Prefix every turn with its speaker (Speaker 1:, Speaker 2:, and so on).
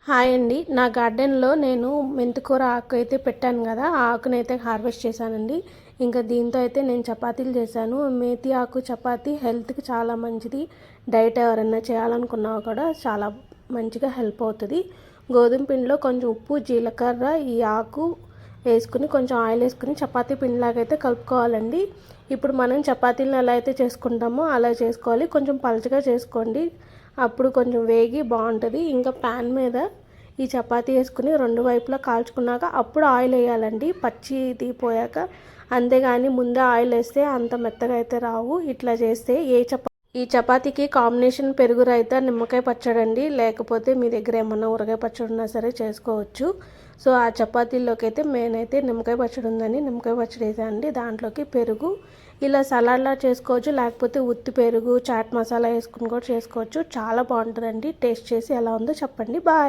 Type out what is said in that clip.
Speaker 1: Hi అండి. నా గార్డెన్‌లో నేను మెంతికూర ఆకు అయితే పెట్టాను కదా! ఆ ఆకునైతే హార్వెస్ట్ చేశానండి. ఇంకా దీంతో అయితే నేను చపాతీలు చేశాను. మేతి ఆకు చపాతీ హెల్త్‌కి చాలా మంచిది. డైట్ ఎవరైనా చేయాలనుకున్నా కూడా చాలా మంచిగా హెల్ప్ అవుతది. గోధుమ పిండిలో కొంచెం ఉప్పు, జీలకర్ర, ఈ ఆకు వేసుకుని కొంచెం ఆయిల్ వేసుకుని చపాతీ పిండిలాగా అయితే కలుపుకోవాలండి. ఇప్పుడు మనం చపాతీలను ఎలా అయితే చేసుకుంటామో అలా చేసుకోవాలి. కొంచెం పలచగా చేసుకోండి. అప్పుడు కొంచెం వేగి బాగుంటుంది. ఇంకా ప్యాన్ మీద ఈ చపాతీ వేసుకుని రెండు వైపులా కాల్చుకున్నాక అప్పుడు ఆయిల్ వేయాలండి, పచ్చిది పోయాక. అంతేగాని ముందే ఆయిల్ వేస్తే అంత మెత్తగా అయితే రావు. ఇట్లా చేస్తే ఈ చపాతీకి కాంబినేషన్ పెరుగు రైతా, నిమ్మకాయ పచ్చడి అండి. లేకపోతే మీ దగ్గర ఏమన్నా ఊరగాయ పచ్చడి ఉన్నా సరే చేసుకోవచ్చు. సో ఆ చపాతీల్లోకి అయితే నేనైతే నిమ్మకాయ పచ్చడి ఉందని నిమ్మకాయ పచ్చడి వేసానండి. దాంట్లోకి పెరుగు ఇలా సలాడ్లా చేసుకోవచ్చు. లేకపోతే ఉత్తి పెరుగు చాట్ మసాలా వేసుకుని కూడా చేసుకోవచ్చు. చాలా బాగుంటుందండి. టేస్ట్ చేసి ఎలా ఉందో చెప్పండి. బాయ్.